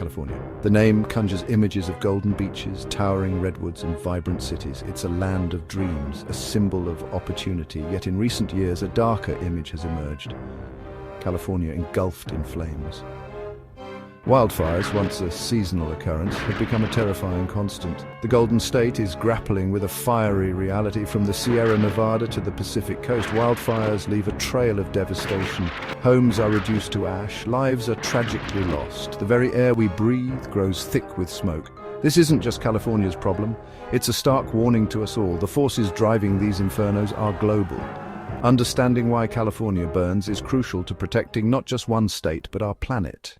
California. The name conjures images of golden beaches, towering redwoods, and vibrant cities. It's a land of dreams, a symbol of opportunity, yet in recent years a darker image has emerged. California engulfed in flames. Wildfires, once a seasonal occurrence, have become a terrifying constant. The Golden State is grappling with a fiery reality from the Sierra Nevada to the Pacific coast. Wildfires leave a trail of devastation. Homes are reduced to ash, lives are tragically lost. The very air we breathe grows thick with smoke. This isn't just California's problem. It's a stark warning to us all. The forces driving these infernos are global. Understanding why California burns is crucial to protecting not just one state, but our planet.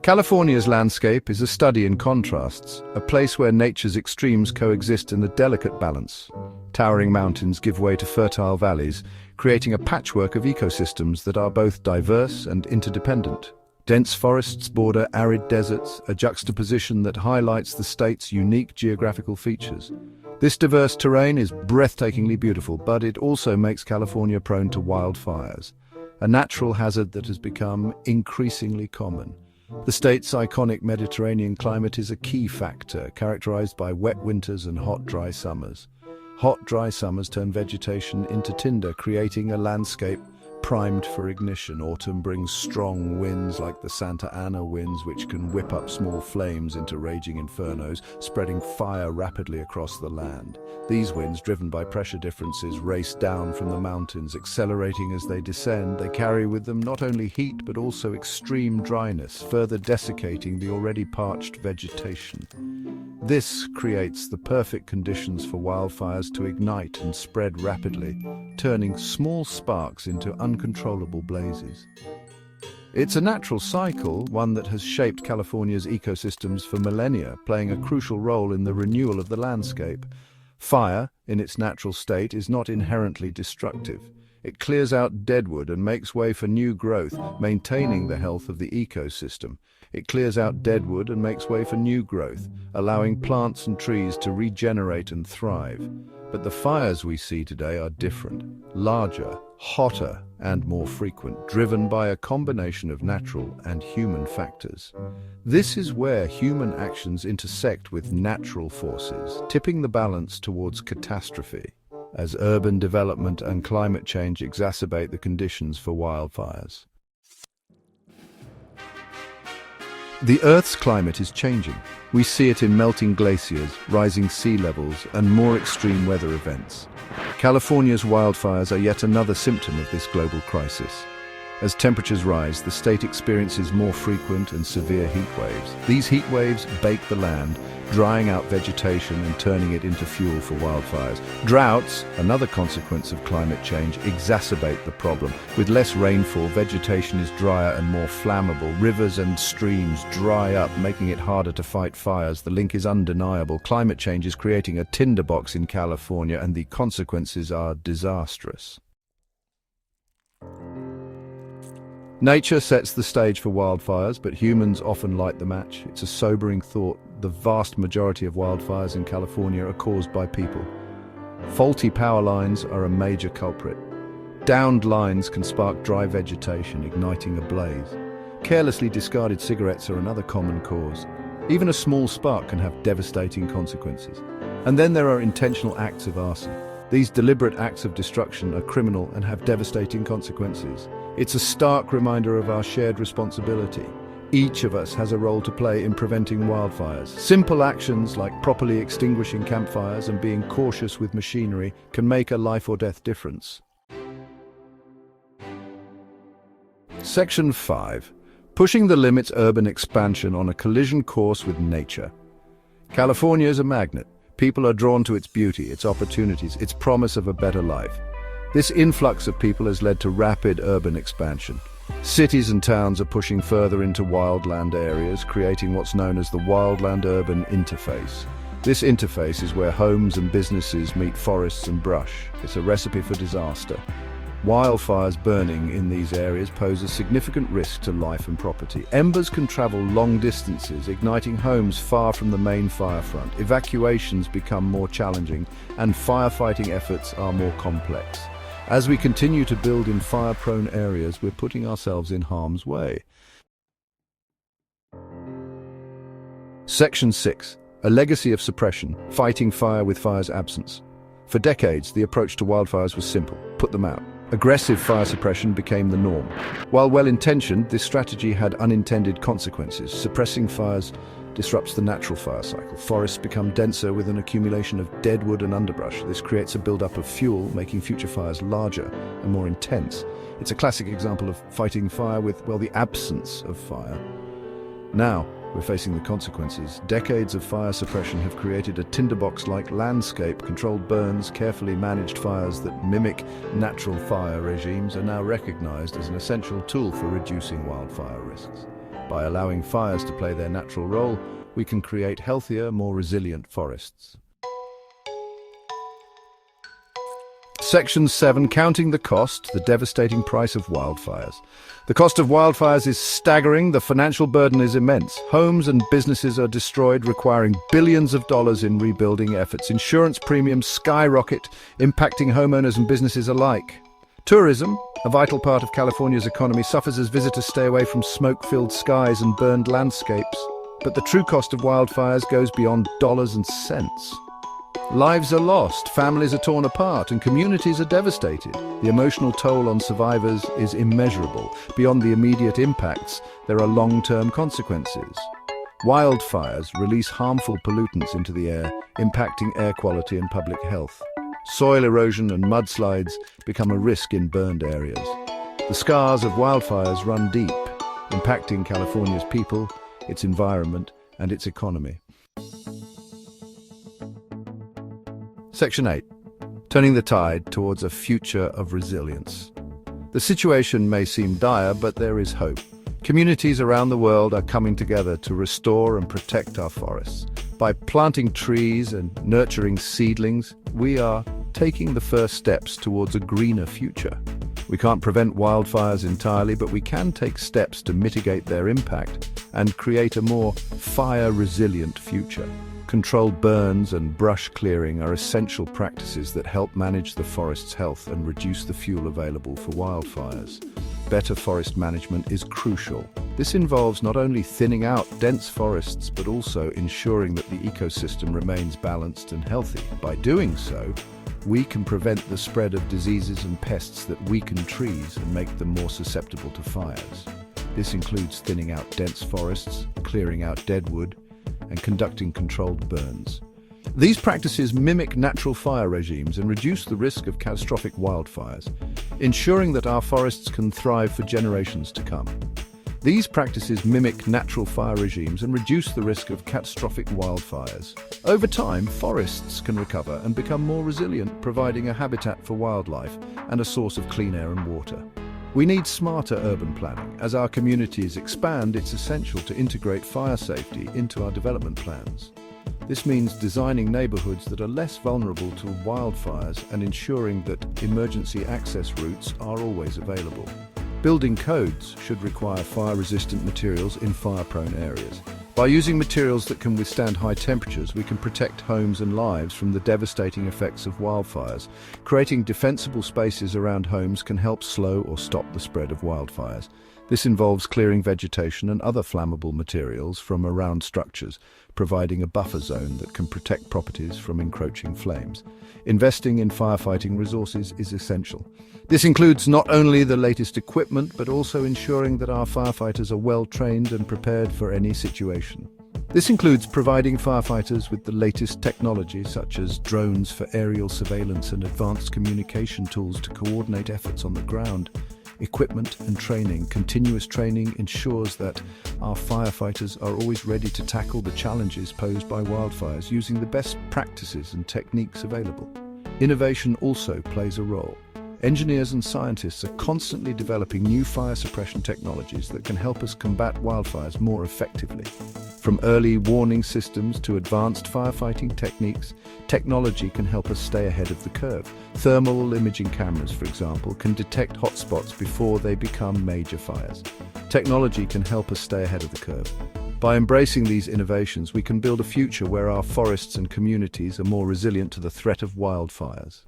California's landscape is a study in contrasts, a place where nature's extremes coexist in a delicate balance. Towering mountains give way to fertile valleys, creating a patchwork of ecosystems that are both diverse and interdependent. Dense forests border arid deserts, a juxtaposition that highlights the state's unique geographical features. This diverse terrain is breathtakingly beautiful, but it also makes California prone to wildfires, a natural hazard that has become increasingly common. The state's iconic Mediterranean climate is a key factor, characterized by wet winters and hot, dry summers. Hot, dry summers turn vegetation into tinder, creating a landscape primed for ignition. Autumn brings strong winds like the Santa Ana winds, which can whip up small flames into raging infernos, spreading fire rapidly across the land. These winds, driven by pressure differences, race down from the mountains, accelerating as they descend. They carry with them not only heat but also extreme dryness, further desiccating the already parched vegetation. This creates the perfect conditions for wildfires to ignite and spread rapidly, turning small sparks into uncontrollable blazes. It's a natural cycle, one that has shaped California's ecosystems for millennia, playing a crucial role in the renewal of the landscape. Fire, in its natural state, is not inherently destructive. It clears out deadwood and makes way for new growth, maintaining the health of the ecosystem. It clears out deadwood and makes way for new growth, allowing plants and trees to regenerate and thrive. But the fires we see today are different, larger, hotter, and more frequent, driven by a combination of natural and human factors. This is where human actions intersect with natural forces, tipping the balance towards catastrophe, as urban development and climate change exacerbate the conditions for wildfires. The Earth's climate is changing. We see it in melting glaciers, rising sea levels, and more extreme weather events. California's wildfires are yet another symptom of this global crisis. As temperatures rise, the state experiences more frequent and severe heat waves. These heat waves bake the land, drying out vegetation and turning it into fuel for wildfires. Droughts, another consequence of climate change, exacerbate the problem. With less rainfall, vegetation is drier and more flammable. Rivers and streams dry up, making it harder to fight fires. The link is undeniable. Climate change is creating a tinderbox in California, and the consequences are disastrous. Nature sets the stage for wildfires, but humans often light the match. It's a sobering thought. The vast majority of wildfires in California are caused by people. Faulty power lines are a major culprit. Downed lines can spark dry vegetation, igniting a blaze. Carelessly discarded cigarettes are another common cause. Even a small spark can have devastating consequences. And then there are intentional acts of arson. These deliberate acts of destruction are criminal and have devastating consequences. It's a stark reminder of our shared responsibility. Each of us has a role to play in preventing wildfires. Simple actions like properly extinguishing campfires and being cautious with machinery can make a life or death difference. Section 5. Pushing the limits: urban expansion on a collision course with nature. California is a magnet. People are drawn to its beauty, its opportunities, its promise of a better life. This influx of people has led to rapid urban expansion. Cities and towns are pushing further into wildland areas, creating what's known as the wildland-urban interface. This interface is where homes and businesses meet forests and brush. It's a recipe for disaster. Wildfires burning in these areas pose a significant risk to life and property. Embers can travel long distances, igniting homes far from the main fire front. Evacuations become more challenging, and firefighting efforts are more complex. As we continue to build in fire-prone areas, we're putting ourselves in harm's way. Section 6. A legacy of suppression, fighting fire with fire's absence. For decades, the approach to wildfires was simple: put them out. Aggressive fire suppression became the norm. While well-intentioned, this strategy had unintended consequences. Suppressing fires disrupts the natural fire cycle. Forests become denser with an accumulation of deadwood and underbrush. This creates a buildup of fuel, making future fires larger and more intense. It's a classic example of fighting fire with, well, the absence of fire. Now, we're facing the consequences. Decades of fire suppression have created a tinderbox-like landscape. Controlled burns, carefully managed fires that mimic natural fire regimes are now recognized as an essential tool for reducing wildfire risks. By allowing fires to play their natural role, we can create healthier, more resilient forests. Section 7. Counting the cost, the devastating price of wildfires. The cost of wildfires is staggering. The financial burden is immense. Homes and businesses are destroyed, requiring billions of dollars in rebuilding efforts. Insurance premiums skyrocket, impacting homeowners and businesses alike. Tourism, a vital part of California's economy, suffers as visitors stay away from smoke-filled skies and burned landscapes. But the true cost of wildfires goes beyond dollars and cents. Lives are lost, families are torn apart, and communities are devastated. The emotional toll on survivors is immeasurable. Beyond the immediate impacts, there are long-term consequences. Wildfires release harmful pollutants into the air, impacting air quality and public health. Soil erosion and mudslides become a risk in burned areas. The scars of wildfires run deep, impacting California's people, its environment, and its economy. Section 8. Turning the tide towards a future of resilience. The situation may seem dire, but there is hope. Communities around the world are coming together to restore and protect our forests. By planting trees and nurturing seedlings, we are taking the first steps towards a greener future. We can't prevent wildfires entirely, but we can take steps to mitigate their impact and create a more fire-resilient future. Controlled burns and brush clearing are essential practices that help manage the forest's health and reduce the fuel available for wildfires. Better forest management is crucial. This involves not only thinning out dense forests, but also ensuring that the ecosystem remains balanced and healthy. By doing so, we can prevent the spread of diseases and pests that weaken trees and make them more susceptible to fires. This includes thinning out dense forests, clearing out deadwood, and conducting controlled burns. These practices mimic natural fire regimes and reduce the risk of catastrophic wildfires, ensuring that our forests can thrive for generations to come. These practices mimic natural fire regimes and reduce the risk of catastrophic wildfires. Over time, forests can recover and become more resilient, providing a habitat for wildlife and a source of clean air and water. We need smarter urban planning. As our communities expand, it's essential to integrate fire safety into our development plans. This means designing neighborhoods that are less vulnerable to wildfires and ensuring that emergency access routes are always available. Building codes should require fire-resistant materials in fire-prone areas. By using materials that can withstand high temperatures, we can protect homes and lives from the devastating effects of wildfires. Creating defensible spaces around homes can help slow or stop the spread of wildfires. This involves clearing vegetation and other flammable materials from around structures, providing a buffer zone that can protect properties from encroaching flames. Investing in firefighting resources is essential. This includes not only the latest equipment, but also ensuring that our firefighters are well trained and prepared for any situation. This includes providing firefighters with the latest technology, such as drones for aerial surveillance and advanced communication tools to coordinate efforts on the ground. Equipment and training. Continuous training ensures that our firefighters are always ready to tackle the challenges posed by wildfires using the best practices and techniques available. Innovation also plays a role. Engineers and scientists are constantly developing new fire suppression technologies that can help us combat wildfires more effectively. From early warning systems to advanced firefighting techniques, technology can help us stay ahead of the curve. Thermal imaging cameras, for example, can detect hotspots before they become major fires. Technology can help us stay ahead of the curve. By embracing these innovations, we can build a future where our forests and communities are more resilient to the threat of wildfires.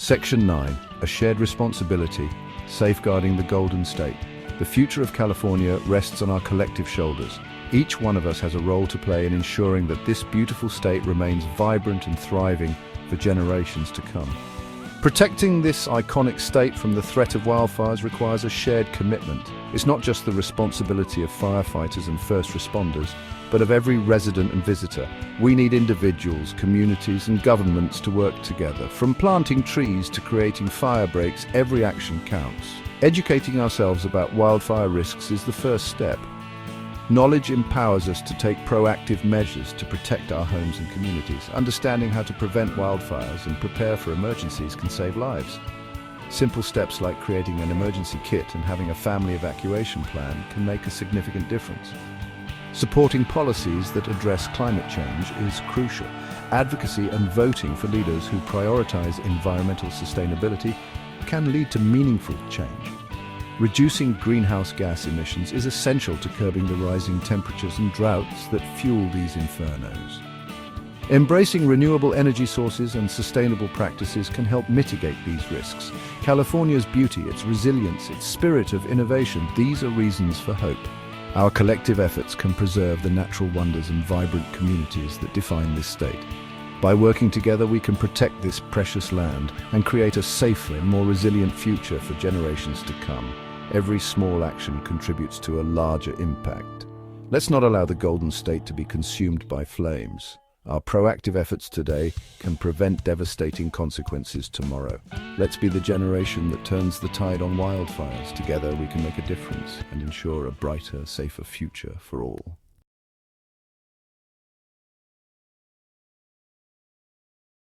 Section 9, a shared responsibility, safeguarding the Golden State. The future of California rests on our collective shoulders. Each one of us has a role to play in ensuring that this beautiful state remains vibrant and thriving for generations to come. Protecting this iconic state from the threat of wildfires requires a shared commitment. It's not just the responsibility of firefighters and first responders, but of every resident and visitor. We need individuals, communities, and governments to work together. From planting trees to creating fire breaks, every action counts. Educating ourselves about wildfire risks is the first step. Knowledge empowers us to take proactive measures to protect our homes and communities. Understanding how to prevent wildfires and prepare for emergencies can save lives. Simple steps like creating an emergency kit and having a family evacuation plan can make a significant difference. Supporting policies that address climate change is crucial. Advocacy and voting for leaders who prioritize environmental sustainability can lead to meaningful change. Reducing greenhouse gas emissions is essential to curbing the rising temperatures and droughts that fuel these infernos. Embracing renewable energy sources and sustainable practices can help mitigate these risks. California's beauty, its resilience, its spirit of innovation, these are reasons for hope. Our collective efforts can preserve the natural wonders and vibrant communities that define this state. By working together, we can protect this precious land and create a safer and more resilient future for generations to come. Every small action contributes to a larger impact. Let's not allow the Golden State to be consumed by flames. Our proactive efforts today can prevent devastating consequences tomorrow. Let's be the generation that turns the tide on wildfires. Together we can make a difference and ensure a brighter, safer future for all.